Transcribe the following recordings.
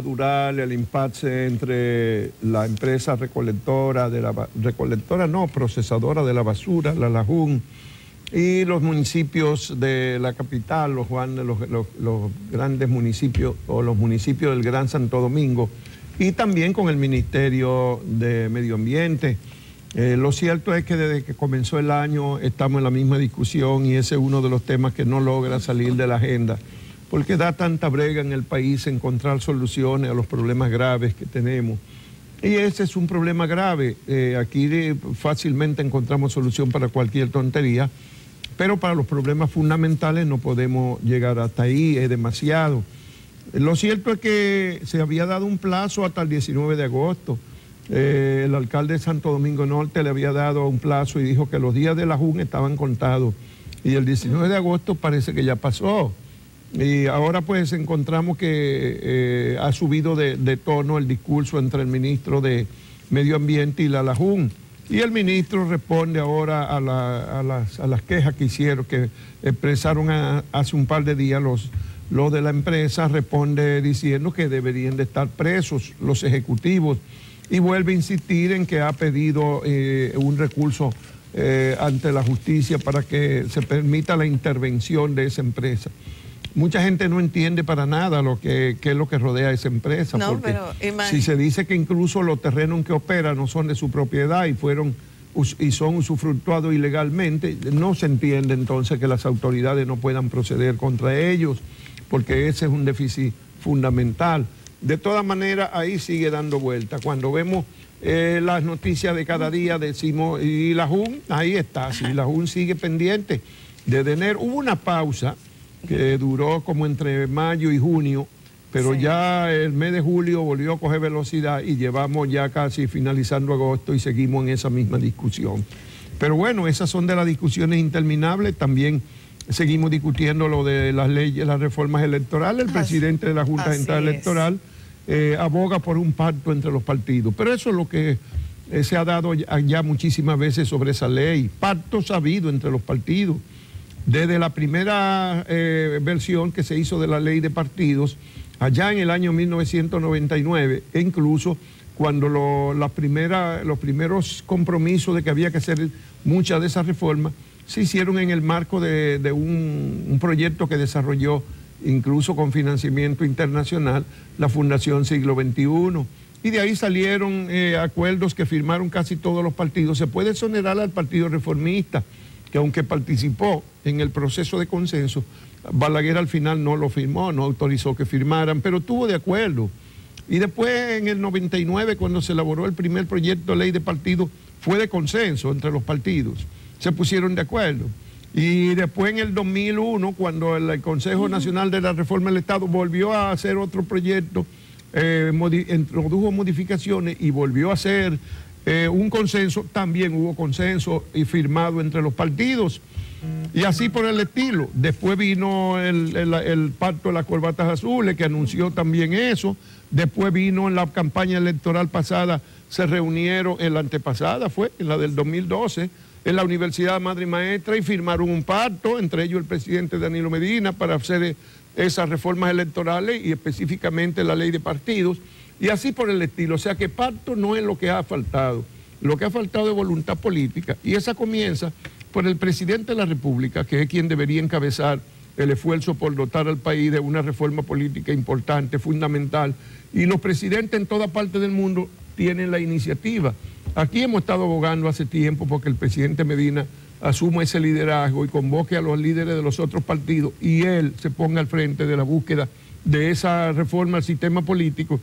Dural, el impasse entre la empresa recolectora procesadora de la basura, la Lajún, y los municipios de la capital, los grandes municipios o los municipios del Gran Santo Domingo, y también con el Ministerio de Medio Ambiente. Lo cierto es que desde que comenzó el año estamos en la misma discusión y ese es uno de los temas que no logra salir de la agenda, porque da tanta brega en el país encontrar soluciones a los problemas graves que tenemos. Y ese es un problema grave. Aquí fácilmente encontramos solución para cualquier tontería, pero para los problemas fundamentales no podemos llegar hasta ahí, es demasiado. Lo cierto es que se había dado un plazo hasta el 19 de agosto. El alcalde de Santo Domingo Norte le había dado un plazo y dijo que los días de la Jun estaban contados. Y el 19 de agosto parece que ya pasó. Y ahora pues encontramos que ha subido de tono el discurso entre el ministro de Medio Ambiente y la Lajún. Y el ministro responde ahora a las quejas que hicieron, que expresaron hace un par de días los de la empresa, responde diciendo que deberían de estar presos los ejecutivos y vuelve a insistir en que ha pedido un recurso ante la justicia para que se permita la intervención de esa empresa. Mucha gente no entiende para nada qué es lo que rodea a esa empresa, no, porque pero si se dice que incluso los terrenos en que opera no son de su propiedad y son usufructuados ilegalmente, no se entiende entonces que las autoridades no puedan proceder contra ellos, porque ese es un déficit fundamental. De todas maneras, ahí sigue dando vuelta. Cuando vemos las noticias de cada día, decimos, y la Jun, ahí está, sí, la Jun sigue pendiente. Desde enero hubo una pausa que duró como entre mayo y junio, pero sí, ya el mes de julio volvió a coger velocidad y llevamos ya casi finalizando agosto y seguimos en esa misma discusión. Pero bueno, esas son de las discusiones interminables. También seguimos discutiendo lo de las leyes, las reformas electorales. El presidente de la Junta Central Electoral aboga por un pacto entre los partidos. Pero eso es lo que se ha dado ya muchísimas veces sobre esa ley. Pactos ha habido entre los partidos. Desde la primera versión que se hizo de la ley de partidos, allá en el año 1999, e incluso cuando los primeros compromisos de que había que hacer muchas de esas reformas, se hicieron en el marco de un proyecto que desarrolló, incluso con financiamiento internacional, la Fundación Siglo XXI. Y de ahí salieron acuerdos que firmaron casi todos los partidos. Se puede exonerar al Partido Reformista, que aunque participó en el proceso de consenso, Balaguer al final no lo firmó, no autorizó que firmaran, pero estuvo de acuerdo. Y después en el 99, cuando se elaboró el primer proyecto de ley de partido, fue de consenso entre los partidos, se pusieron de acuerdo. Y después en el 2001, cuando el Consejo Nacional de la Reforma del Estado volvió a hacer otro proyecto, introdujo modificaciones y volvió a hacer un consenso, también hubo consenso y firmado entre los partidos, y así por el estilo. Después vino el pacto de las corbatas azules, que anunció también eso. Después vino en la campaña electoral pasada, se reunieron, en la antepasada fue, en la del 2012, en la Universidad Madre y Maestra, y firmaron un pacto, entre ellos el presidente Danilo Medina, para hacer esas reformas electorales y específicamente la ley de partidos. Y así por el estilo. O sea que pacto no es lo que ha faltado. Lo que ha faltado es voluntad política. Y esa comienza por el presidente de la República, que es quien debería encabezar el esfuerzo por dotar al país de una reforma política importante, fundamental. Y los presidentes en toda parte del mundo tienen la iniciativa. Aquí hemos estado abogando hace tiempo porque el presidente Medina asuma ese liderazgo y convoque a los líderes de los otros partidos y él se ponga al frente de la búsqueda de esa reforma al sistema político,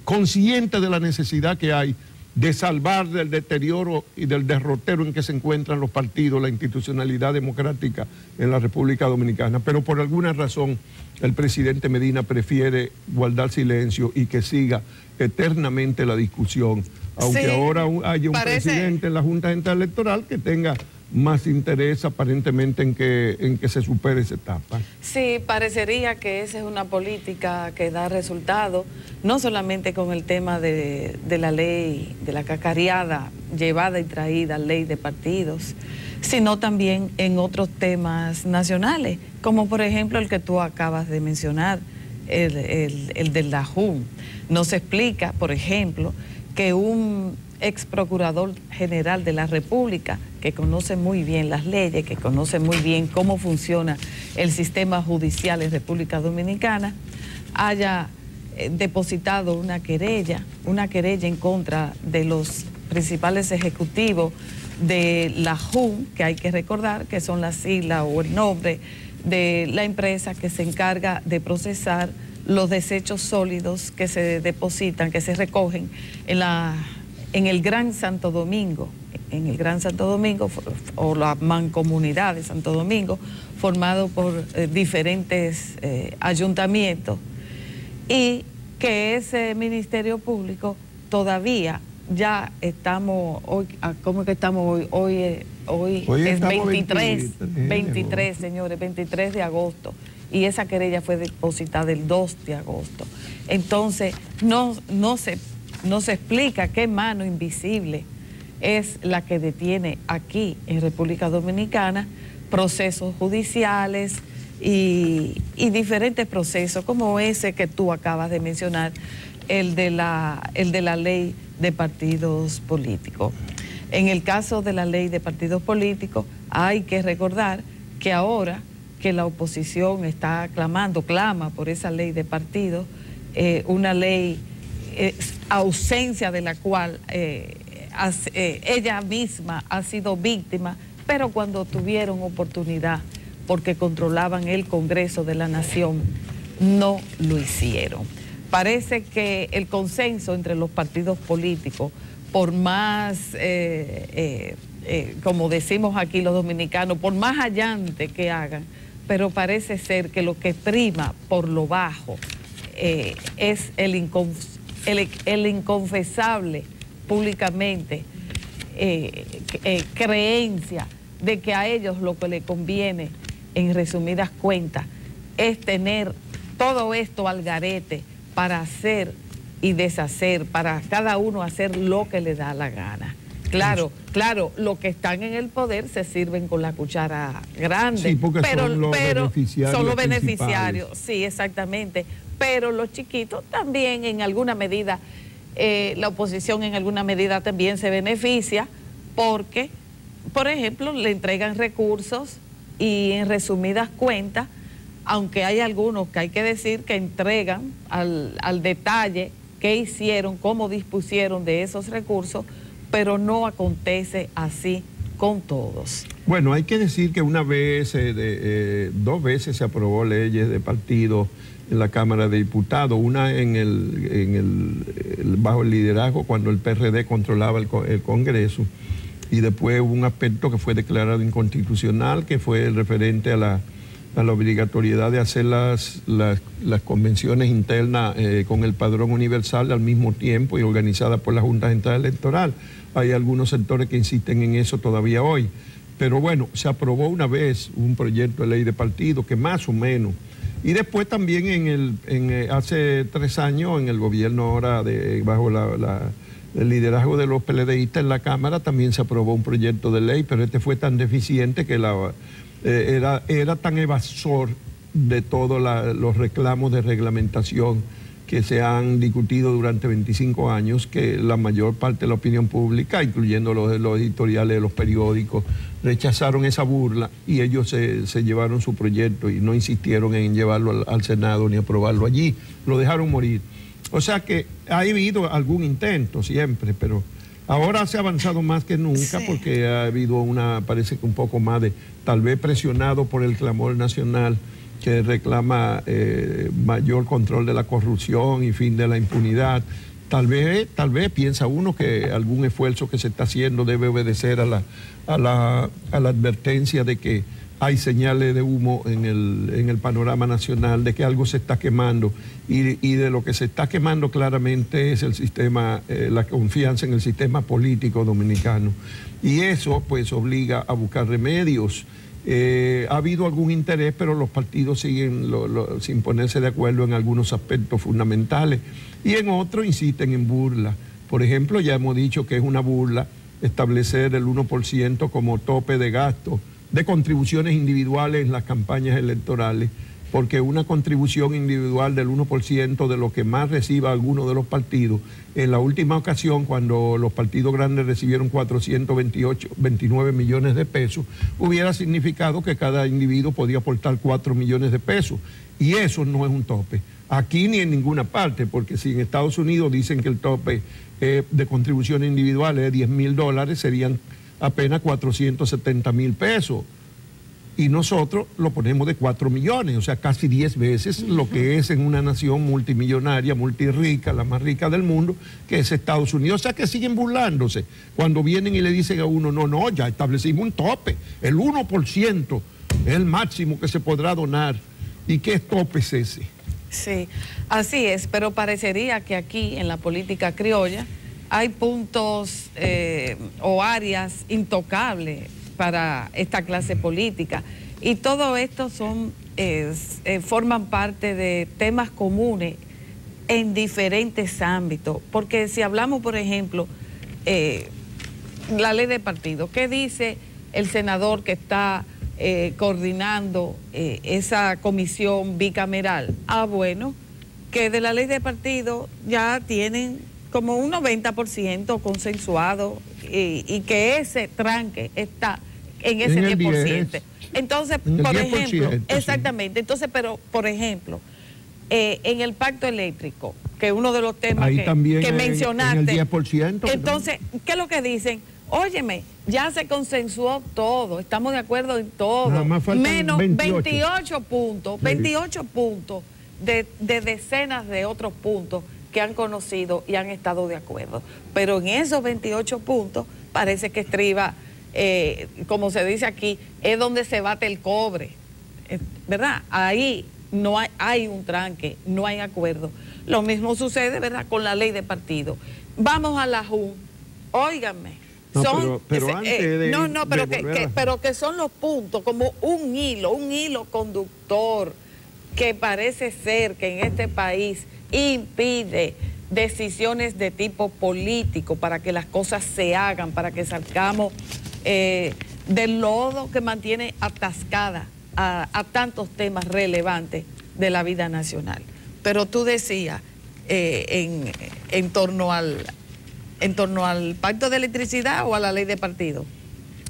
consciente de la necesidad que hay de salvar del deterioro y del derrotero en que se encuentran los partidos, la institucionalidad democrática en la República Dominicana. Pero por alguna razón el presidente Medina prefiere guardar silencio y que siga eternamente la discusión, aunque sí, ahora haya un presidente en la Junta Central Electoral que tenga más interés aparentemente en que se supere esa etapa. Sí, parecería que esa es una política que da resultado, no solamente con el tema de la ley, de la cacareada, llevada y traída ley de partidos, sino también en otros temas nacionales, como por ejemplo el que tú acabas de mencionar, el de la JUN. Nos explica, por ejemplo, que un ex procurador general de la República, que conoce muy bien las leyes, que conoce muy bien cómo funciona el sistema judicial en República Dominicana, haya depositado una querella en contra de los principales ejecutivos de la JUN, que hay que recordar que son las siglas o el nombre de la empresa que se encarga de procesar los desechos sólidos que se depositan, que se recogen en el Gran Santo Domingo, o la Mancomunidad de Santo Domingo, formado por diferentes ayuntamientos, y que ese Ministerio Público todavía ya estamos, hoy, ¿cómo es que estamos hoy? Hoy es 23, señores, 23 de agosto, y esa querella fue depositada el 2 de agosto. Entonces, no se explica qué mano invisible es la que detiene aquí en República Dominicana procesos judiciales y diferentes procesos como ese que tú acabas de mencionar, el de la ley de partidos políticos. En el caso de la ley de partidos políticos, hay que recordar que ahora que la oposición clama por esa ley de partidos, una ley ausencia de la cual ella misma ha sido víctima, pero cuando tuvieron oportunidad, porque controlaban el Congreso de la Nación, no lo hicieron. Parece que el consenso entre los partidos políticos, por más, como decimos aquí los dominicanos, por más allante que hagan, pero parece ser que lo que prima por lo bajo es el inconfesable públicamente creencia de que a ellos lo que les conviene, en resumidas cuentas, es tener todo esto al garete para hacer y deshacer, para cada uno hacer lo que le da la gana. Claro, los que están en el poder se sirven con la cuchara grande, sí, porque son los beneficiarios, sí, exactamente, pero los chiquitos también en alguna medida, la oposición en alguna medida también se beneficia porque, por ejemplo, le entregan recursos y en resumidas cuentas, aunque hay algunos que hay que decir que entregan al detalle qué hicieron, cómo dispusieron de esos recursos, pero no acontece así con todos. Bueno, hay que decir que una vez, 2 veces se aprobó leyes de partido en la Cámara de Diputados, una bajo el liderazgo cuando el PRD controlaba el Congreso, y después hubo un aspecto que fue declarado inconstitucional, que fue el referente a la obligatoriedad de hacer las convenciones internas con el padrón universal al mismo tiempo y organizadas por la Junta Central Electoral. Hay algunos sectores que insisten en eso todavía hoy. Pero bueno, se aprobó una vez un proyecto de ley de partido que más o menos. Y después también hace 3 años en el gobierno ahora bajo el liderazgo de los PLDistas en la Cámara también se aprobó un proyecto de ley, pero este fue tan deficiente que era tan evasor de todos los reclamos de reglamentación que se han discutido durante 25 años, que la mayor parte de la opinión pública, incluyendo los editoriales de los periódicos, rechazaron esa burla y ellos se llevaron su proyecto y no insistieron en llevarlo al Senado ni aprobarlo allí, lo dejaron morir. O sea que ha habido algún intento siempre, pero ahora se ha avanzado más que nunca, sí, porque ha habido parece que un poco más de, tal vez presionado por el clamor nacional que reclama mayor control de la corrupción y fin de la impunidad. Tal vez piensa uno que algún esfuerzo que se está haciendo debe obedecer a la advertencia de que hay señales de humo en el panorama nacional, de que algo se está quemando, y de lo que se está quemando claramente es el sistema, la confianza en el sistema político dominicano. Y eso pues obliga a buscar remedios. Ha habido algún interés, pero los partidos siguen sin ponerse de acuerdo en algunos aspectos fundamentales, y en otros insisten en burla. Por ejemplo, ya hemos dicho que es una burla establecer el 1% como tope de gasto de contribuciones individuales en las campañas electorales, porque una contribución individual del 1% de lo que más reciba alguno de los partidos, en la última ocasión, cuando los partidos grandes recibieron 429 millones de pesos, hubiera significado que cada individuo podía aportar 4 millones de pesos. Y eso no es un tope, aquí ni en ninguna parte, porque si en Estados Unidos dicen que el tope de contribuciones individuales es $10,000, serían apenas 470,000 pesos. Y nosotros lo ponemos de 4 millones, o sea, casi 10 veces lo que es en una nación multimillonaria, multirrica, la más rica del mundo, que es Estados Unidos. O sea, que siguen burlándose cuando vienen y le dicen a uno, no, ya establecimos un tope, el 1% es el máximo que se podrá donar. ¿Y qué tope es ese? Sí, así es, pero parecería que aquí en la política criolla hay puntos o áreas intocables para esta clase política, y todo esto forman parte de temas comunes en diferentes ámbitos, porque si hablamos, por ejemplo, la ley de partido, ¿qué dice el senador que está coordinando esa comisión bicameral? Bueno, que de la ley de partido ya tienen como un 90% consensuado, y que ese tranque está en ese 10%. Entonces, por ejemplo, exactamente, entonces, pero por ejemplo, en el pacto eléctrico, que es uno de los temas que mencionaste, en el 10%, entonces, ¿qué es lo que dicen? Óyeme, ya se consensuó todo, estamos de acuerdo en todo, menos 28 puntos, 28 puntos de decenas de otros puntos que han conocido y han estado de acuerdo. Pero en esos 28 puntos parece que estriba, como se dice aquí, es donde se bate el cobre, ¿verdad? Ahí no hay un tranque, no hay acuerdo. Lo mismo sucede, ¿verdad?, con la ley de partido. Vamos a la JUN, óiganme. No, pero antes de pero que son los puntos como un hilo conductor que parece ser que en este país impide decisiones de tipo político para que las cosas se hagan, para que salgamos del lodo que mantiene atascada a tantos temas relevantes de la vida nacional. Pero tú decías en torno al pacto de electricidad o a la ley de partido.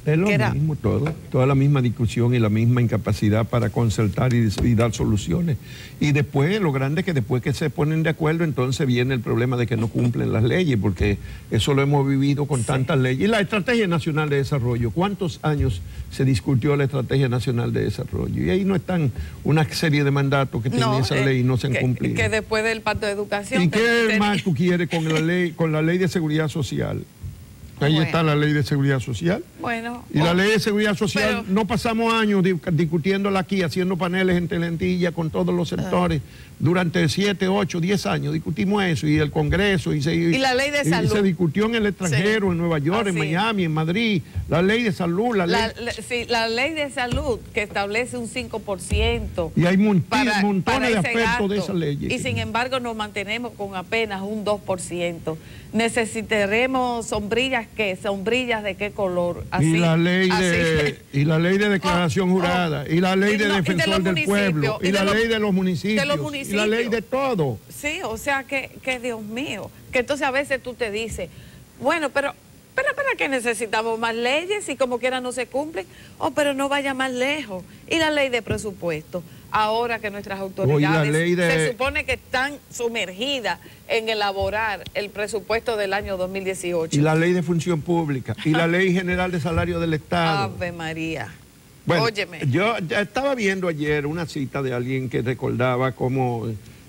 Es lo mismo todo, toda la misma discusión y la misma incapacidad para concertar y dar soluciones. Y después, lo grande es que después que se ponen de acuerdo, entonces viene el problema de que no cumplen las leyes, porque eso lo hemos vivido con tantas leyes. Y la Estrategia Nacional de Desarrollo, ¿cuántos años se discutió la Estrategia Nacional de Desarrollo? Y ahí no están una serie de mandatos que tiene esa ley y no se han cumplido. Que después del pacto de educación... ¿Y qué más tú quieres con la ley de seguridad social? Ahí está la ley de seguridad social. Bueno. Y la ley de seguridad social, no pasamos años discutiéndola aquí, haciendo paneles entre lentillas con todos los sectores. Durante 7, 8, 10 años discutimos eso, y el Congreso, y la ley de salud. Se discutió en el extranjero, en Nueva York, en Miami, en Madrid, la ley de salud. La ley de salud que establece un 5%. Y hay montones de aspectos de esa ley. Y sin embargo nos mantenemos con apenas un 2%. Necesitaremos sombrillas, ¿qué? ¿Sombrillas de qué color? Así, y la ley de declaración jurada, y la ley de defensor del pueblo, y la ley de los municipios, y la ley de todo. Sí, o sea que Dios mío, que entonces a veces tú te dices, bueno, pero ¿para qué necesitamos más leyes si como quiera no se cumplen? Pero no vaya más lejos. Y la ley de presupuesto, ahora que nuestras autoridades se supone que están sumergidas en elaborar el presupuesto del año 2018. Y la ley de función pública, y la ley general de salario del Estado. Ave María. Bueno, óyeme. Yo ya estaba viendo ayer una cita de alguien que recordaba cómo,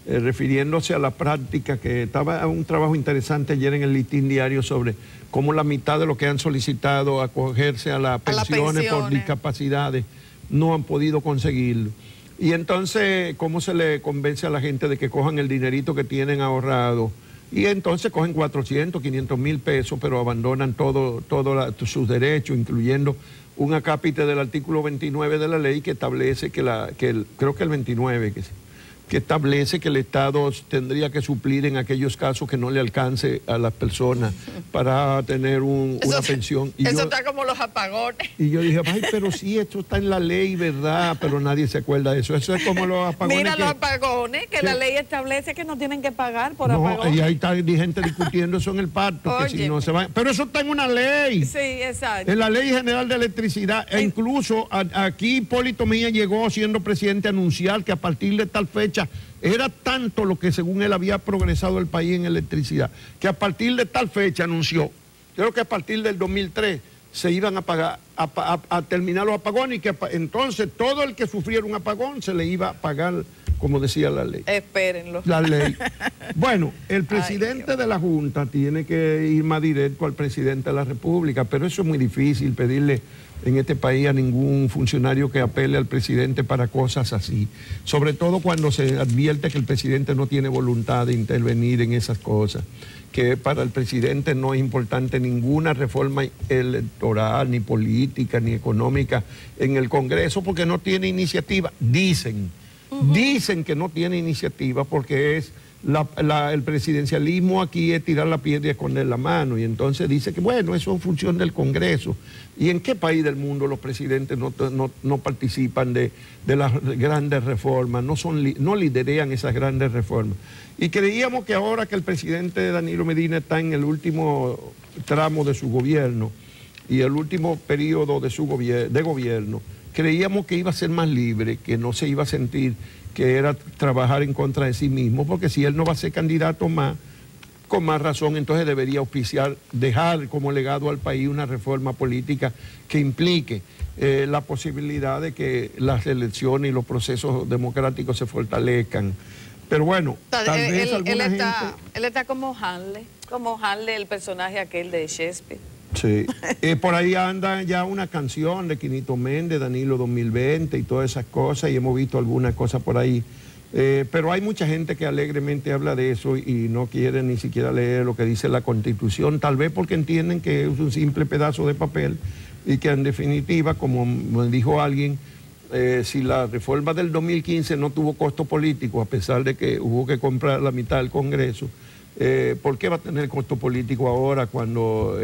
refiriéndose a la práctica, que estaba un trabajo interesante ayer en el Listín Diario sobre cómo la mitad de los que han solicitado acogerse a las pensiones por discapacidades no han podido conseguirlo. Y entonces, ¿cómo se le convence a la gente de que cojan el dinerito que tienen ahorrado? Y entonces cogen 400, 500 mil pesos, pero abandonan todos sus derechos, incluyendo un acápite del artículo 29 de la ley que establece creo que el 29, que establece que el Estado tendría que suplir en aquellos casos que no le alcance a las personas para tener una pensión. Y eso está como los apagones. Y yo dije, ay, pero sí, esto está en la ley, ¿verdad? Pero nadie se acuerda de eso. Eso es como los apagones. Mira los apagones, que la ley establece que no tienen que pagar por apagones. Y ahí está gente discutiendo eso en el pacto, que si no se va. Pero eso está en una ley. Sí, exacto. En la Ley General de Electricidad. E incluso aquí Hipólito Mejía llegó, siendo presidente, a anunciar que a partir de tal fecha era tanto lo que según él había progresado el país en electricidad, que a partir de tal fecha anunció, creo que a partir del 2003 se iban a pagar, a terminar los apagones, y que entonces todo el que sufriera un apagón se le iba a pagar, como decía la ley. Espérenlo. La ley. Bueno, el presidente de la Junta tiene que ir más directo al presidente de la República, pero eso es muy difícil, pedirle en este país a ningún funcionario que apele al presidente para cosas así. Sobre todo cuando se advierte que el presidente no tiene voluntad de intervenir en esas cosas. Que para el presidente no es importante ninguna reforma electoral, ni política, ni económica en el Congreso, porque no tiene iniciativa. Dicen que no tiene iniciativa porque es el presidencialismo aquí es tirar la piedra y esconder la mano, y entonces dice que bueno, eso es función del Congreso. ¿Y en qué país del mundo los presidentes no participan de las grandes reformas, no liderean esas grandes reformas? Y creíamos que ahora que el presidente Danilo Medina está en el último tramo de su gobierno y el último periodo de su gobierno, creíamos que iba a ser más libre, que no se iba a sentir que era trabajar en contra de sí mismo, porque si él no va a ser candidato más, con más razón, entonces debería auspiciar, dejar como legado al país una reforma política que implique la posibilidad de que las elecciones y los procesos democráticos se fortalezcan. Pero bueno, tal vez alguna gente... Él está como Hanley, el personaje aquel de Shakespeare. Sí, por ahí anda ya una canción de Quinito Méndez, Danilo 2020 y todas esas cosas, y hemos visto algunas cosas por ahí. Pero hay mucha gente que alegremente habla de eso y no quiere ni siquiera leer lo que dice la Constitución, tal vez porque entienden que es un simple pedazo de papel y que en definitiva, como me dijo alguien, si la reforma del 2015 no tuvo costo político, a pesar de que hubo que comprar la mitad del Congreso, ¿por qué va a tener costo político ahora cuando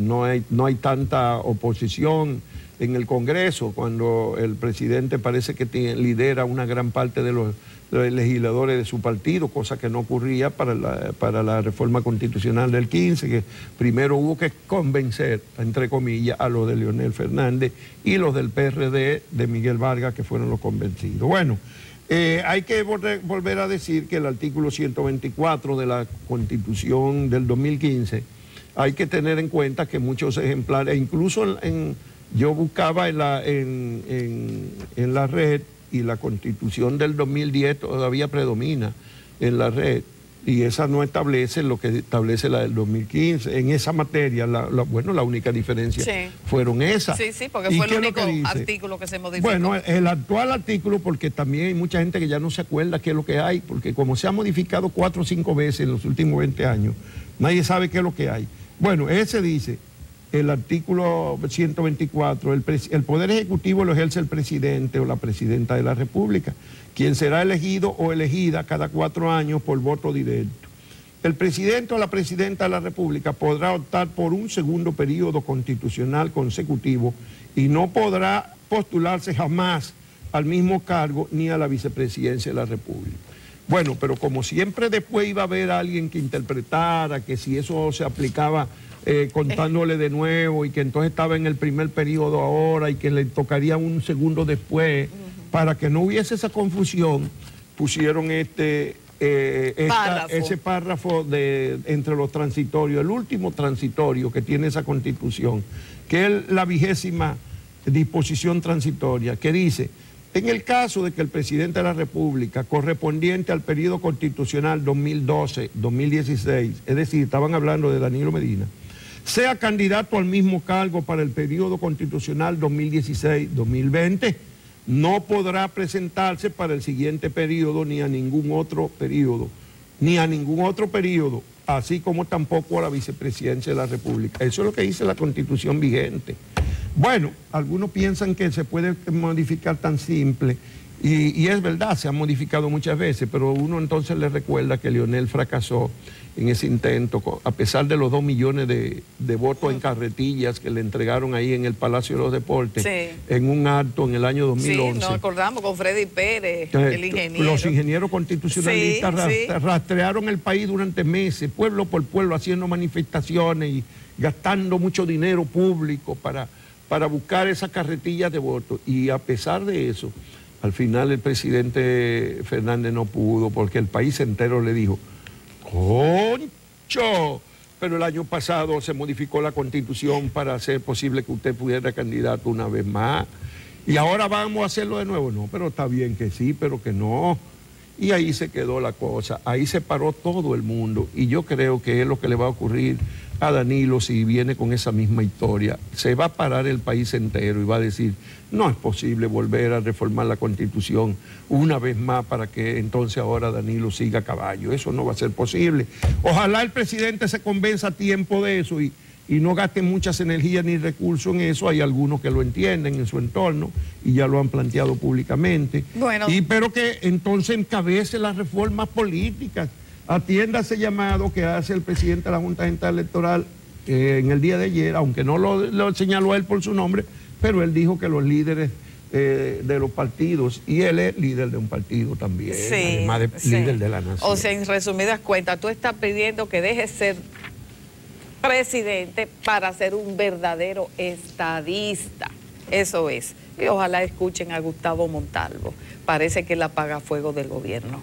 no hay tanta oposición en el Congreso, cuando el presidente parece que lidera una gran parte de los legisladores de su partido, cosa que no ocurría para la reforma constitucional del 15, que primero hubo que convencer, entre comillas, a los de Leonel Fernández y los del PRD de Miguel Vargas, que fueron los convencidos. Bueno, hay que volver a decir que el artículo 124 de la Constitución del 2015, hay que tener en cuenta que muchos ejemplares, incluso yo buscaba en la red, y la Constitución del 2010 todavía predomina en la red, y esa no establece lo que establece la del 2015. En esa materia, la única diferencia fueron esas. Sí, porque fue el único artículo que se modificó. Bueno, el actual artículo, porque también hay mucha gente que ya no se acuerda qué es lo que hay, porque como se ha modificado 4 o 5 veces en los últimos 20 años, nadie sabe qué es lo que hay. Bueno, ese dice, el artículo 124, el Poder Ejecutivo lo ejerce el presidente o la presidenta de la República, quien será elegido o elegida cada 4 años por voto directo. El presidente o la presidenta de la República podrá optar por un segundo periodo constitucional consecutivo y no podrá postularse jamás al mismo cargo ni a la vicepresidencia de la República. Bueno, pero como siempre después iba a haber alguien que interpretara que si eso se aplicaba contándole de nuevo y que entonces estaba en el primer periodo ahora y que le tocaría un segundo después, para que no hubiese esa confusión, pusieron ese párrafo entre los transitorios, el último transitorio que tiene esa Constitución, que es la 20ª disposición transitoria, que dice: en el caso de que el presidente de la República, correspondiente al periodo constitucional 2012-2016, es decir, estaban hablando de Danilo Medina, sea candidato al mismo cargo para el periodo constitucional 2016-2020, no podrá presentarse para el siguiente periodo ni a ningún otro periodo, así como tampoco a la vicepresidencia de la República. Eso es lo que dice la Constitución vigente. Bueno, algunos piensan que se puede modificar tan simple Y es verdad, se ha modificado muchas veces, pero uno entonces le recuerda que Leonel fracasó en ese intento, a pesar de los 2 millones de votos en carretillas que le entregaron ahí en el Palacio de los Deportes, en un acto en el año 2011. Sí, nos acordamos con Freddy Pérez, el ingeniero. Los ingenieros constitucionalistas rastrearon el país durante meses, pueblo por pueblo, haciendo manifestaciones y gastando mucho dinero público para buscar esas carretillas de votos. Y a pesar de eso, al final el presidente Fernández no pudo, porque el país entero le dijo: ¡concho! Pero el año pasado se modificó la Constitución para hacer posible que usted pudiera candidato una vez más. Y ahora vamos a hacerlo de nuevo. No, pero está bien que sí, pero que no. Y ahí se quedó la cosa. Ahí se paró todo el mundo. Y yo creo que es lo que le va a ocurrir a Danilo si viene con esa misma historia. Se va a parar el país entero y va a decir: no es posible volver a reformar la Constitución una vez más para que entonces ahora Danilo siga a caballo. Eso no va a ser posible. Ojalá el presidente se convenza a tiempo de eso y no gaste muchas energías ni recursos en eso. Hay algunos que lo entienden en su entorno y ya lo han planteado públicamente. Bueno. Pero que entonces encabece las reformas políticas. Atienda ese llamado que hace el presidente de la Junta Central Electoral en el día de ayer, aunque no lo señaló él por su nombre, pero él dijo que los líderes de los partidos, y él es líder de un partido también, además de líder de la nación. O sea, en resumidas cuentas, tú estás pidiendo que deje ser presidente para ser un verdadero estadista. Eso es. Y ojalá escuchen a Gustavo Montalvo. Parece que él apaga fuego del gobierno.